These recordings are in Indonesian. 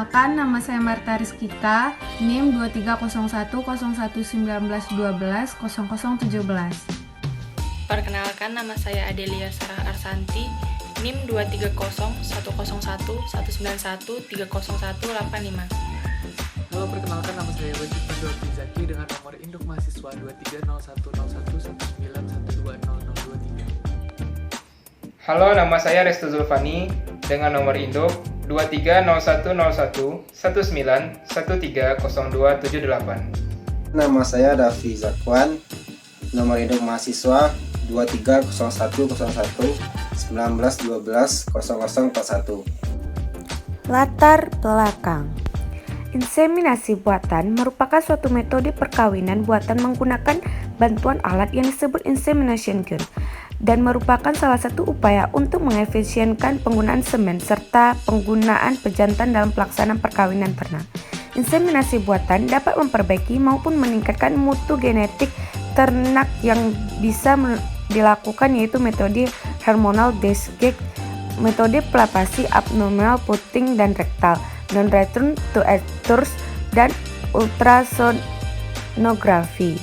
Perkenalkan, nama saya Marta Rizkita, NIM 23010119120017. Perkenalkan, nama saya Adelia Sarah Arsanti, NIM 230100119130185. Halo, perkenalkan, nama saya Wajib Pandu Zaki dengan nomor induk mahasiswa 23010119200023. Halo, nama saya Restu Zulfani dengan nomor induk 23010119130278. Nama saya Davi Zakwan, nomor induk mahasiswa 23010119120041. Latar belakang. Inseminasi buatan merupakan suatu metode perkawinan buatan menggunakan bantuan alat yang disebut insemination gun dan merupakan salah satu upaya untuk mengefisienkan penggunaan semen serta penggunaan pejantan dalam pelaksanaan perkawinan ternak. Inseminasi buatan dapat memperbaiki maupun meningkatkan mutu genetik ternak yang bisa dilakukan, yaitu metode hormonal desgek, metode palpasi abnormal puting dan rektal, non-return to earth, dan ultrasonografi.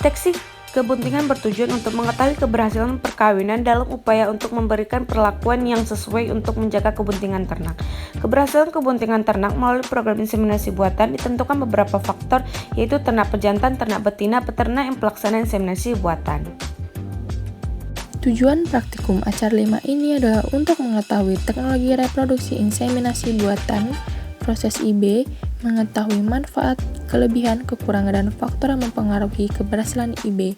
Deteksi kebuntingan bertujuan untuk mengetahui keberhasilan perkawinan dalam upaya untuk memberikan perlakuan yang sesuai untuk menjaga kebuntingan ternak. Keberhasilan kebuntingan ternak melalui program inseminasi buatan ditentukan beberapa faktor, yaitu ternak pejantan, ternak betina, peternak yang pelaksana inseminasi buatan. Tujuan praktikum acara 5 ini adalah untuk mengetahui teknologi reproduksi inseminasi buatan, proses IB, mengetahui manfaat, kelebihan, kekurangan, dan faktor yang mempengaruhi keberhasilan IB,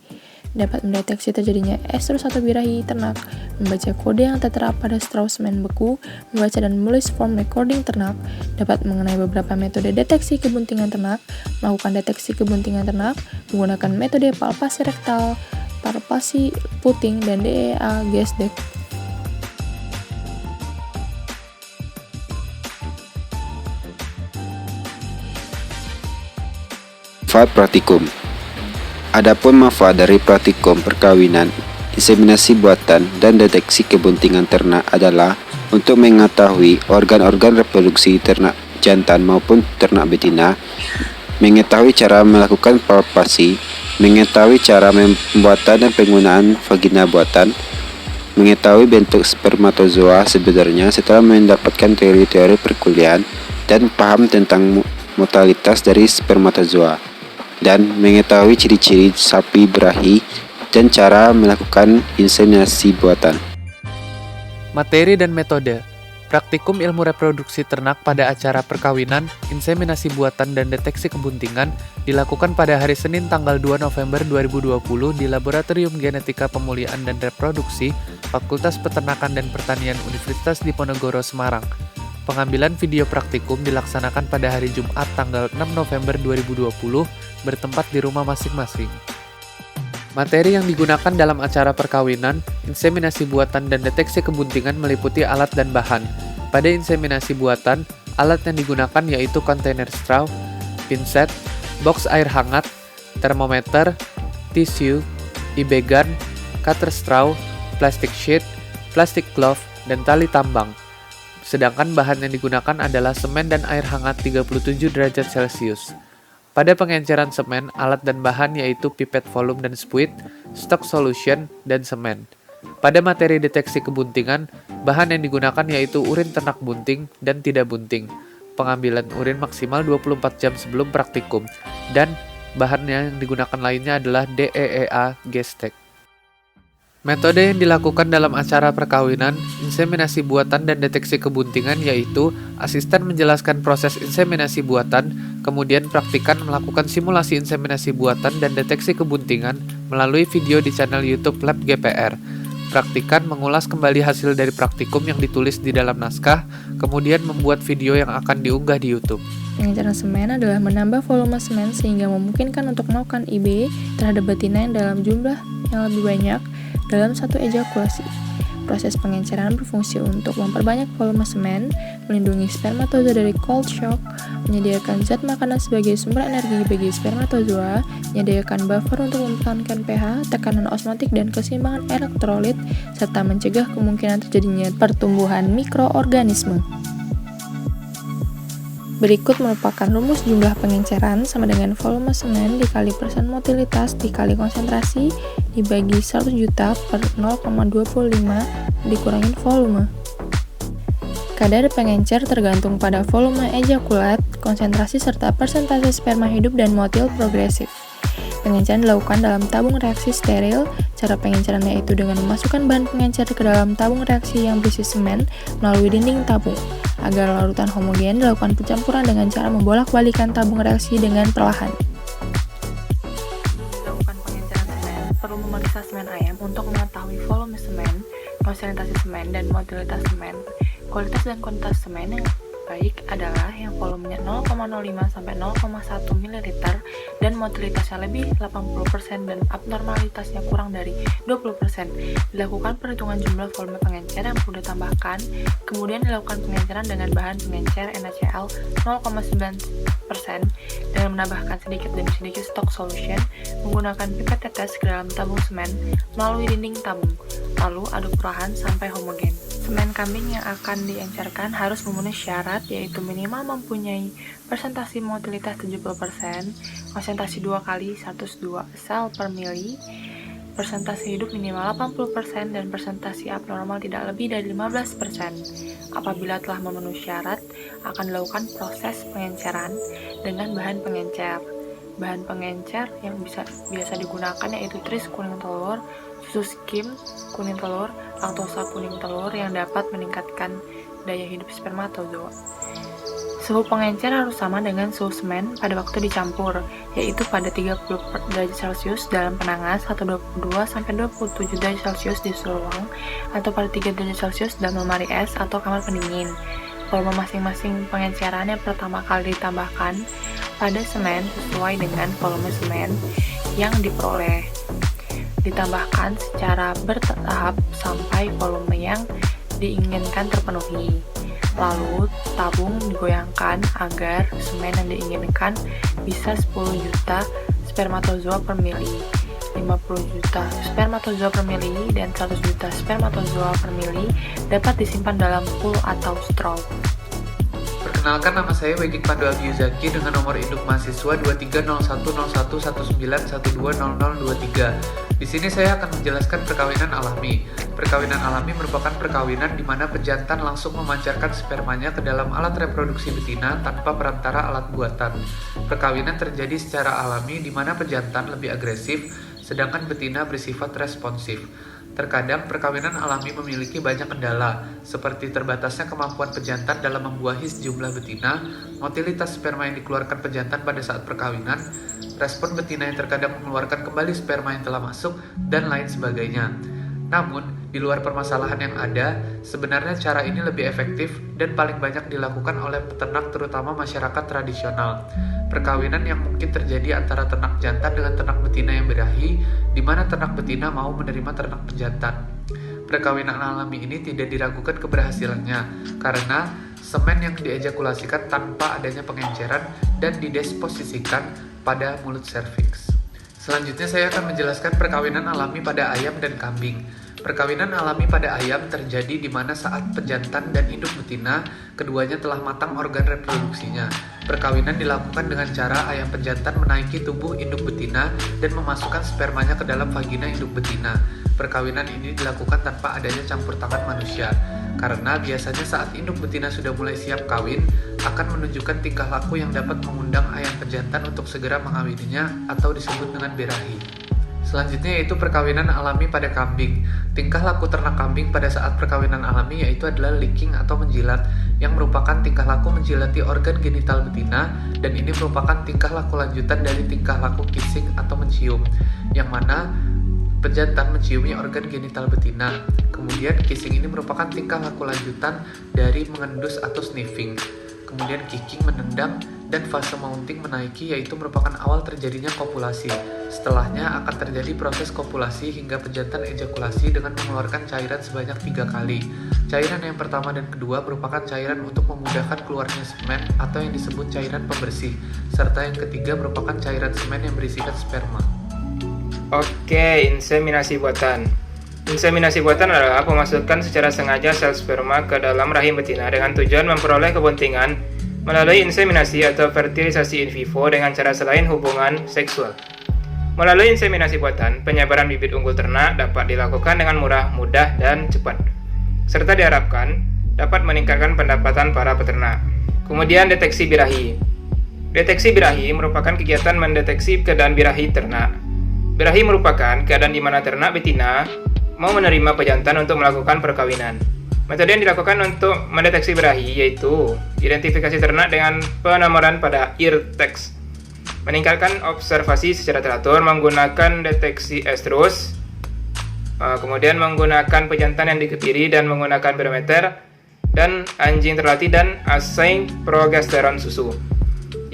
dapat mendeteksi terjadinya estrus atau birahi ternak, membaca kode yang tertera pada straw semen beku, membaca dan menulis form recording ternak, dapat mengenai beberapa metode deteksi kebuntingan ternak, melakukan deteksi kebuntingan ternak, menggunakan metode palpasi rektal, palpasi puting, dan DEA gesdek. Manfaat praktikum. Adapun manfaat dari praktikum perkawinan, inseminasi buatan, dan deteksi kebuntingan ternak adalah untuk mengetahui organ-organ reproduksi ternak jantan maupun ternak betina, mengetahui cara melakukan palpasi, mengetahui cara pembuatan dan penggunaan vagina buatan, mengetahui bentuk spermatozoa sebenarnya setelah mendapatkan teori-teori perkuliahan, dan paham tentang mortalitas dari spermatozoa, dan mengetahui ciri-ciri sapi birahi dan cara melakukan inseminasi buatan. Materi dan metode. Praktikum ilmu reproduksi ternak pada acara perkawinan, inseminasi buatan, dan deteksi kebuntingan dilakukan pada hari Senin tanggal 2 November 2020 di Laboratorium Genetika Pemulihan dan Reproduksi Fakultas Peternakan dan Pertanian Universitas Diponegoro, Semarang. Pengambilan video praktikum dilaksanakan pada hari Jumat tanggal 6 November 2020 bertempat di rumah masing-masing. Materi yang digunakan dalam acara perkawinan, inseminasi buatan, dan deteksi kebuntingan meliputi alat dan bahan. Pada inseminasi buatan, alat yang digunakan yaitu kontainer straw, pinset, box air hangat, termometer, tisu, IB gun, cutter straw, plastic sheet, plastic glove, dan tali tambang. Sedangkan bahan yang digunakan adalah semen dan air hangat 37 derajat Celcius. Pada pengenceran semen, alat dan bahan yaitu pipet volume dan spuit, stock solution, dan semen. Pada materi deteksi kebuntingan, bahan yang digunakan yaitu urin ternak bunting dan tidak bunting. Pengambilan urin maksimal 24 jam sebelum praktikum, dan bahan yang digunakan lainnya adalah DEA gestek. Metode yang dilakukan dalam acara perkawinan, inseminasi buatan, dan deteksi kebuntingan yaitu asisten menjelaskan proses inseminasi buatan, kemudian praktikan melakukan simulasi inseminasi buatan dan deteksi kebuntingan melalui video di channel YouTube Lab GPR. Praktikan mengulas kembali hasil dari praktikum yang ditulis di dalam naskah, kemudian membuat video yang akan diunggah di YouTube. Pengenceran semen adalah menambah volume semen sehingga memungkinkan untuk melakukan IB terhadap betina yang dalam jumlah yang lebih banyak dalam satu ejakulasi. Proses pengenceran berfungsi untuk memperbanyak volume semen, melindungi spermatozoa dari cold shock, menyediakan zat makanan sebagai sumber energi bagi spermatozoa, menyediakan buffer untuk mempertahankan pH, tekanan osmotik, dan keseimbangan elektrolit, serta mencegah kemungkinan terjadinya pertumbuhan mikroorganisme. Berikut merupakan rumus jumlah pengenceran sama dengan volume semen dikali persen motilitas dikali konsentrasi dibagi 100 juta per 0,25 dikurangin volume. Kadar pengencer tergantung pada volume ejakulat, konsentrasi serta persentase sperma hidup dan motil progresif. Pengenceran dilakukan dalam tabung reaksi steril. Cara pengenceran yaitu dengan memasukkan bahan pengencer ke dalam tabung reaksi yang berisi semen melalui dinding tabung. Agar larutan homogen, dilakukan pencampuran dengan cara membolak-balikan tabung reaksi dengan perlahan. Dilakukan pengenceran semen, perlu memeriksa semen ayam untuk mengetahui volume semen, konsentrasi semen, dan motilitas semen. Kualitas dan kuantitas semen yang baik adalah yang volumenya 0,05 sampai 0,1 ml dan motilitasnya lebih 80% dan abnormalitasnya kurang dari 20%. Dilakukan perhitungan jumlah volume pengencer yang perlu ditambahkan, kemudian dilakukan pengenceran dengan bahan pengencer NaCl 0,9% dengan menambahkan sedikit demi sedikit stock solution menggunakan pipet tetes ke dalam tabung semen melalui dinding tabung, lalu aduk perlahan sampai homogen. Semen kambing yang akan diencerkan harus memenuhi syarat, yaitu minimal mempunyai persentase motilitas 70%, konsentrasi 2 kali 102 sel per mili, persentase hidup minimal 80%, dan persentase abnormal tidak lebih dari 15%. Apabila telah memenuhi syarat, akan dilakukan proses pengenceran dengan bahan pengencer. Bahan pengencer yang biasa digunakan yaitu tris kuning telur, susu skim kuning telur, laktosa kuning telur yang dapat meningkatkan daya hidup spermatozoa. Suhu pengencer harus sama dengan suhu semen pada waktu dicampur, yaitu pada 30 derajat Celcius dalam penanas atau 22-27 derajat Celcius di suhu ruang atau pada 3 derajat Celcius dalam lemari es atau kamar pendingin. Volume masing-masing pengenceran yang pertama kali ditambahkan pada semen sesuai dengan volume semen yang diperoleh. Ditambahkan secara bertahap sampai volume yang diinginkan terpenuhi. Lalu tabung digoyangkan agar semen yang diinginkan bisa 10 juta spermatozoa per mili, 50 juta spermatozoa per mili, dan 100 juta spermatozoa per mili dapat disimpan dalam pool atau straw. Perkenalkan, nama saya Wegik Pandu Abiyuzaki dengan nomor induk mahasiswa 23010119120023. Di sini saya akan menjelaskan perkawinan alami. Perkawinan alami merupakan perkawinan di mana pejantan langsung memancarkan spermanya ke dalam alat reproduksi betina tanpa perantara alat buatan. Perkawinan terjadi secara alami di mana pejantan lebih agresif, sedangkan betina bersifat responsif. Terkadang perkawinan alami memiliki banyak kendala, seperti terbatasnya kemampuan pejantan dalam membuahi sejumlah betina, motilitas sperma yang dikeluarkan pejantan pada saat perkawinan, respon betina yang terkadang mengeluarkan kembali sperma yang telah masuk, dan lain sebagainya. Namun, di luar permasalahan yang ada, sebenarnya cara ini lebih efektif dan paling banyak dilakukan oleh peternak terutama masyarakat tradisional. Perkawinan yang mungkin terjadi antara ternak jantan dengan ternak betina yang birahi, di mana ternak betina mau menerima ternak pejantan. Perkawinan alami ini tidak diragukan keberhasilannya, karena semen yang diejakulasikan tanpa adanya pengenceran dan didisposisikan pada mulut serviks. Selanjutnya saya akan menjelaskan perkawinan alami pada ayam dan kambing. Perkawinan alami pada ayam terjadi di mana saat pejantan dan induk betina, keduanya telah matang organ reproduksinya. Perkawinan dilakukan dengan cara ayam pejantan menaiki tubuh induk betina dan memasukkan spermanya ke dalam vagina induk betina. Perkawinan ini dilakukan tanpa adanya campur tangan manusia, karena biasanya saat induk betina sudah mulai siap kawin, akan menunjukkan tingkah laku yang dapat mengundang ayam pejantan untuk segera mengawininya atau disebut dengan birahi. Selanjutnya yaitu perkawinan alami pada kambing. Tingkah laku ternak kambing pada saat perkawinan alami yaitu adalah licking atau menjilat, yang merupakan tingkah laku menjilati organ genital betina, dan ini merupakan tingkah laku lanjutan dari tingkah laku kissing atau mencium, yang mana pejantan menciumi organ genital betina. Kemudian kissing ini merupakan tingkah laku lanjutan dari mengendus atau sniffing. Kemudian kicking menendang, dan fase mounting menaiki yaitu merupakan awal terjadinya kopulasi. Setelahnya akan terjadi proses kopulasi hingga pejantan ejakulasi dengan mengeluarkan cairan sebanyak 3 kali. Cairan yang pertama dan kedua merupakan cairan untuk memudahkan keluarnya semen atau yang disebut cairan pembersih, serta yang ketiga merupakan cairan semen yang berisikan sperma. Oke, inseminasi buatan. Inseminasi buatan adalah pemasukan secara sengaja sel sperma ke dalam rahim betina dengan tujuan memperoleh kebuntingan melalui inseminasi atau fertilisasi in vivo dengan cara selain hubungan seksual. Melalui inseminasi buatan, penyebaran bibit unggul ternak dapat dilakukan dengan murah, mudah, dan cepat, serta diharapkan dapat meningkatkan pendapatan para peternak. Kemudian deteksi birahi. Deteksi birahi merupakan kegiatan mendeteksi keadaan birahi ternak. Birahi merupakan keadaan di mana ternak betina mau menerima pejantan untuk melakukan perkawinan. Metode yang dilakukan untuk mendeteksi birahi yaitu identifikasi ternak dengan penomoran pada ear tags, meningkatkan observasi secara teratur menggunakan deteksi estrus, kemudian menggunakan pejantan yang dikepiri dan menggunakan barometer, dan anjing terlatih dan asai progesteron susu.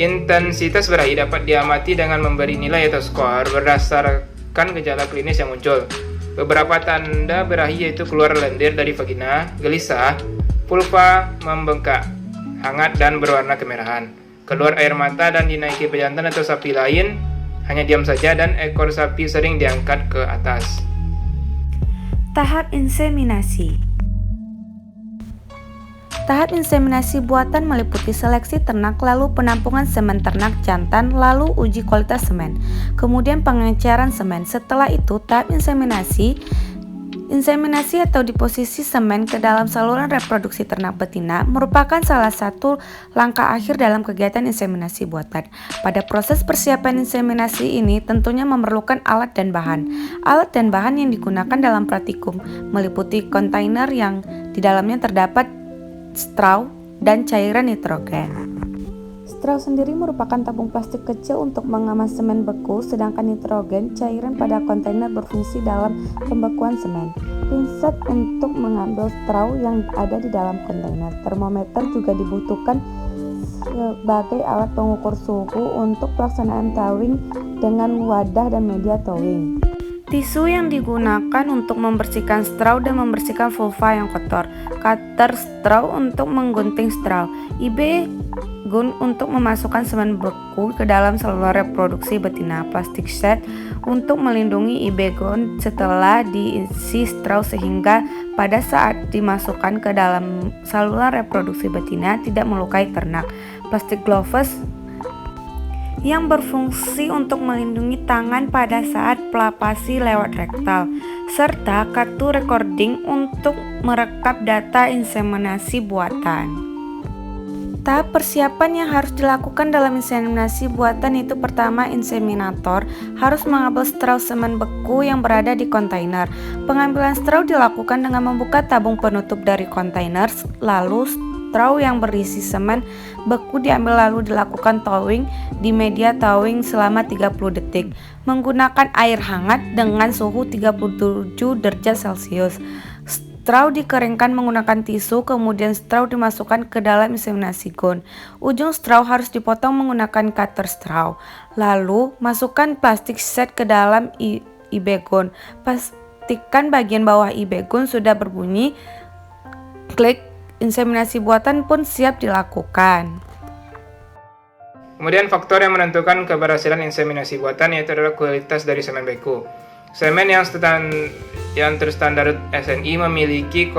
Intensitas birahi dapat diamati dengan memberi nilai atau skor berdasarkan gejala klinis yang muncul. Beberapa tanda birahi yaitu keluar lendir dari vagina, gelisah, vulva membengkak, hangat dan berwarna kemerahan, keluar air mata dan dinaiki pejantan atau sapi lain hanya diam saja, dan ekor sapi sering diangkat ke atas. Tahap inseminasi. Tahap inseminasi buatan meliputi seleksi ternak, lalu penampungan semen ternak jantan, lalu uji kualitas semen, kemudian pengenceran semen. Setelah itu, tahap inseminasi atau deposisi semen ke dalam saluran reproduksi ternak betina merupakan salah satu langkah akhir dalam kegiatan inseminasi buatan. Pada proses persiapan inseminasi ini tentunya memerlukan alat dan bahan. Alat dan bahan yang digunakan dalam praktikum meliputi kontainer yang di dalamnya terdapat straw dan cairan nitrogen. Straw sendiri merupakan tabung plastik kecil untuk mengemas semen beku, sedangkan nitrogen cairan pada kontainer berfungsi dalam pembekuan semen. Pinset untuk mengambil straw yang ada di dalam kontainer. Termometer juga dibutuhkan sebagai alat pengukur suhu untuk pelaksanaan towing dengan wadah dan media towing. Tisu yang digunakan untuk membersihkan straw dan membersihkan vulva yang kotor. Cutter straw untuk menggunting straw. IB gun untuk memasukkan semen beku ke dalam saluran reproduksi betina. Plastik set untuk melindungi IB gun setelah diisi straw sehingga pada saat dimasukkan ke dalam saluran reproduksi betina tidak melukai ternak. Plastik gloves yang berfungsi untuk melindungi tangan pada saat pelapasi lewat rektal, serta kartu recording untuk merekap data inseminasi buatan. Tahap persiapan yang harus dilakukan dalam inseminasi buatan itu pertama, inseminator harus mengambil straw semen beku yang berada di kontainer. Pengambilan straw dilakukan dengan membuka tabung penutup dari kontainer, lalu straw yang berisi semen beku diambil lalu dilakukan towing di media towing selama 30 detik menggunakan air hangat dengan suhu 37 derajat Celcius. Straw dikeringkan menggunakan tisu, kemudian straw dimasukkan ke dalam inseminasi gun. Ujung straw harus dipotong menggunakan cutter straw. Lalu masukkan plastik set ke dalam IB gun. Pastikan bagian bawah IB gun sudah berbunyi. Klik. Inseminasi buatan pun siap dilakukan. Kemudian faktor yang menentukan keberhasilan inseminasi buatan yaitu adalah kualitas dari semen beku. Semen yang terstandar SNI memiliki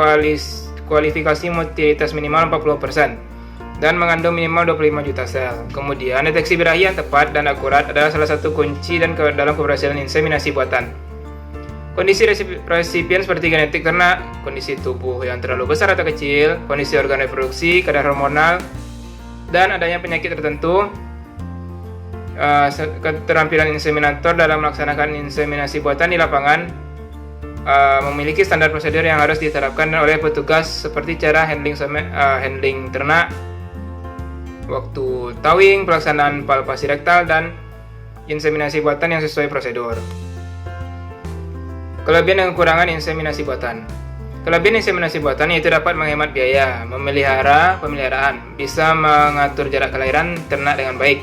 kualifikasi motilitas minimal 40% dan mengandung minimal 25 juta sel. Kemudian deteksi birahi yang tepat dan akurat adalah salah satu kunci dalam keberhasilan inseminasi buatan. Kondisi resipien seperti genetik ternak, kondisi tubuh yang terlalu besar atau kecil, kondisi organ reproduksi, kadar hormonal, dan adanya penyakit tertentu. Keterampilan inseminator dalam melaksanakan inseminasi buatan di lapangan memiliki standar prosedur yang harus diterapkan oleh petugas seperti cara handling ternak, waktu towing, pelaksanaan palpasi rektal, dan inseminasi buatan yang sesuai prosedur. Kelebihan dan kekurangan inseminasi buatan. Kelebihan inseminasi buatan yaitu dapat menghemat biaya, pemeliharaan, bisa mengatur jarak kelahiran ternak dengan baik,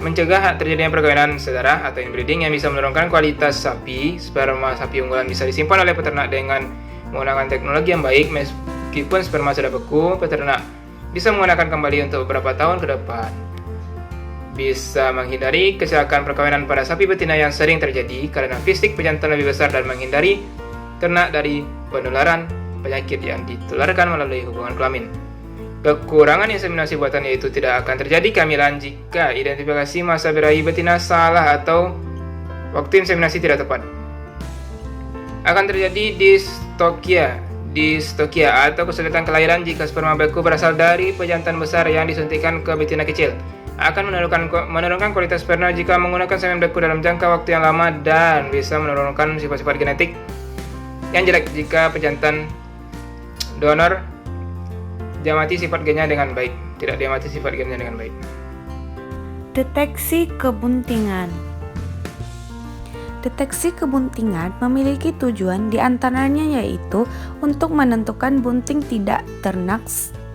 mencegah terjadinya perkawinan sedara atau inbreeding yang bisa menurunkan kualitas sapi. Sperma sapi unggulan bisa disimpan oleh peternak dengan menggunakan teknologi yang baik. Meskipun sperma sudah beku, peternak bisa menggunakan kembali untuk beberapa tahun ke depan. Bisa menghindari kecelakaan perkawinan pada sapi betina yang sering terjadi karena fisik pejantan lebih besar dan menghindari ternak dari penularan penyakit yang ditularkan melalui hubungan kelamin. Kekurangan inseminasi buatan yaitu tidak akan terjadi kehamilan jika identifikasi masa birahi betina salah atau waktu inseminasi tidak tepat. Akan terjadi distokia atau kesulitan kelahiran jika sperma beku berasal dari pejantan besar yang disuntikkan ke betina kecil. Akan menurunkan kualitas sperma jika menggunakan semen beku dalam jangka waktu yang lama dan bisa menurunkan sifat-sifat genetik yang jelek jika pejantan donor diamati sifat gennya dengan baik. Deteksi kebuntingan. Deteksi kebuntingan memiliki tujuan diantaranya yaitu untuk menentukan bunting tidak ternak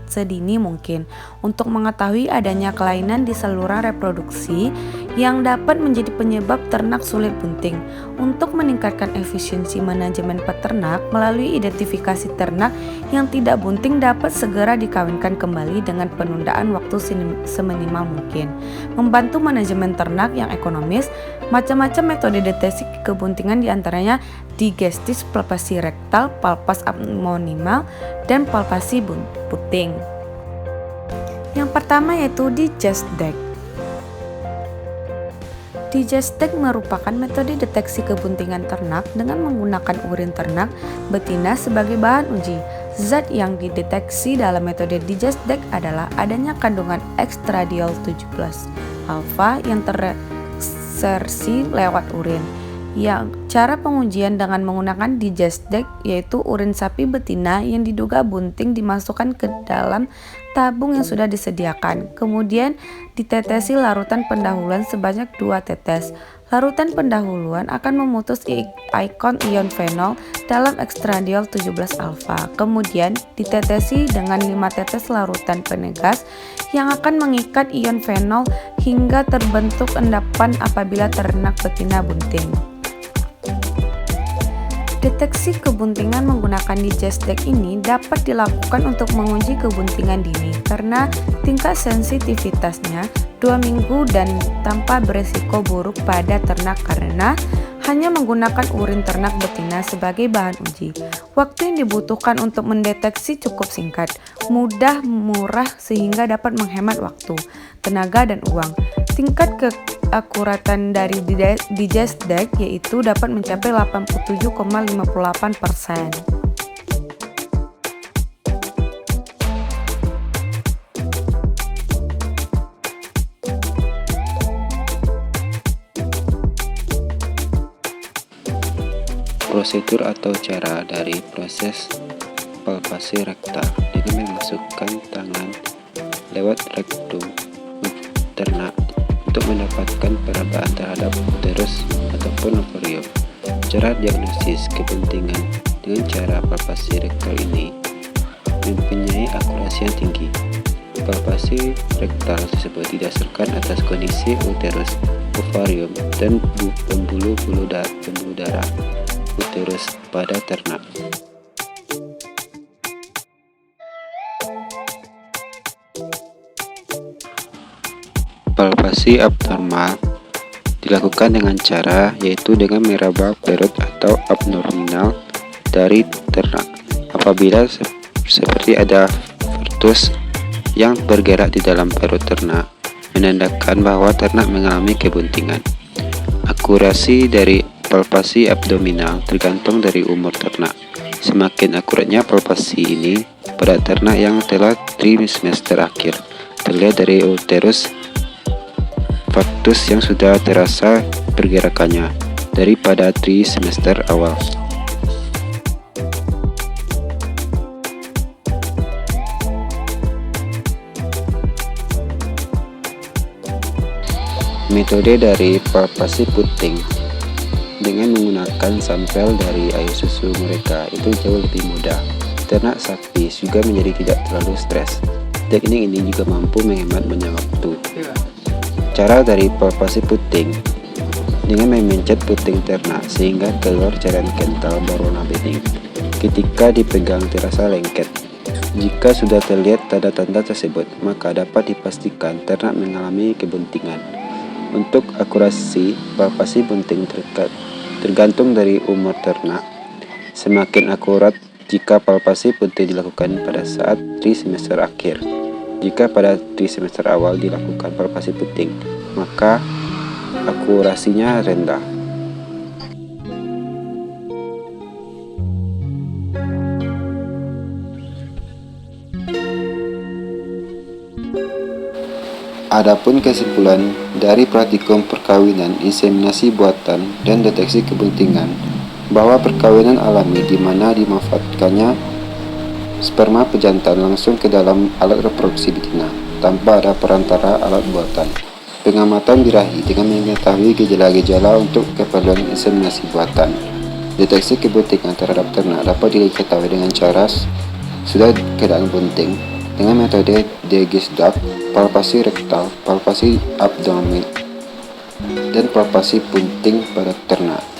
sedini mungkin, untuk mengetahui adanya kelainan di saluran reproduksi yang dapat menjadi penyebab ternak sulit bunting, untuk meningkatkan efisiensi manajemen peternak melalui identifikasi ternak yang tidak bunting dapat segera dikawinkan kembali dengan penundaan waktu seminimal mungkin, membantu manajemen ternak yang ekonomis. Macam-macam metode deteksi kebuntingan diantaranya digestis, palpasi rektal, palpas abdominal, dan palpasi puting. Yang pertama yaitu digestek. Digestek merupakan metode deteksi kebuntingan ternak dengan menggunakan urin ternak betina sebagai bahan uji. Zat yang dideteksi dalam metode digestek adalah adanya kandungan estradiol 17 alfa yang tersersi lewat urin. Yang cara pengujian dengan menggunakan digestek yaitu urin sapi betina yang diduga bunting dimasukkan ke dalam tabung yang sudah disediakan. Kemudian ditetesi larutan pendahuluan sebanyak 2 tetes. Larutan pendahuluan akan memutus ion ion fenol dalam estradiol 17 alfa. Kemudian ditetesi dengan 5 tetes larutan penegas yang akan mengikat ion fenol hingga terbentuk endapan apabila ternak betina bunting. Deteksi kebuntingan menggunakan digestek ini dapat dilakukan untuk menguji kebuntingan dini karena tingkat sensitivitasnya 2 minggu dan tanpa beresiko buruk pada ternak karena hanya menggunakan urin ternak betina sebagai bahan uji. Waktu yang dibutuhkan untuk mendeteksi cukup singkat, mudah, murah sehingga dapat menghemat waktu, tenaga, dan uang. Tingkat keakuratan dari digestek yaitu dapat mencapai 87,58%. Prosedur atau cara dari proses palpasi rektal dengan memasukkan tangan lewat rektum ternak untuk mendapatkan perabaan terhadap uterus ataupun ovarium. Cara diagnosis kebuntingan dengan cara palpasi rektal ini mempunyai akurasi yang tinggi. Palpasi rektal tersebut didasarkan atas kondisi uterus, ovarium, dan pembuluh darah uterus pada ternak. Palpasi abnormal dilakukan dengan cara yaitu dengan meraba perut atau abdominal dari ternak. Apabila seperti ada fetus yang bergerak di dalam perut ternak, menandakan bahwa ternak mengalami kebuntingan. Akurasi dari palpasi abdominal tergantung dari umur ternak. Semakin akuratnya palpasi ini pada ternak yang telah trimester akhir, terlihat dari uterus fetus yang sudah terasa pergerakannya daripada trimester awal. Metode dari palpasi puting dengan menggunakan sampel dari air susu mereka itu jauh lebih mudah. Ternak sapi juga menjadi tidak terlalu stres. Teknik ini juga mampu menghemat banyak waktu. Cara dari palpasi puting dengan memencet puting ternak sehingga keluar cairan kental berwarna bening. Ketika dipegang terasa lengket. Jika sudah terlihat tanda-tanda tersebut, maka dapat dipastikan ternak mengalami kebuntingan. Untuk akurasi palpasi bunting tergantung dari umur ternak. Semakin akurat jika palpasi bunting dilakukan pada saat trimester akhir. Jika pada trimester awal dilakukan palpasi puting, maka akurasinya rendah. Adapun kesimpulan dari praktikum perkawinan, inseminasi buatan, dan deteksi kebuntingan, bahwa perkawinan alami di mana dimanfaatkannya sperma pejantan langsung ke dalam alat reproduksi betina tanpa ada perantara alat buatan. Pengamatan birahi dengan mengetahui gejala-gejala untuk keperluan inseminasi buatan. Deteksi kebuntingan terhadap ternak dapat diketahui dengan cara sudah keadaan bunting dengan metode Degisdap, palpasi rektal, palpasi abdomen, dan palpasi bunting pada ternak.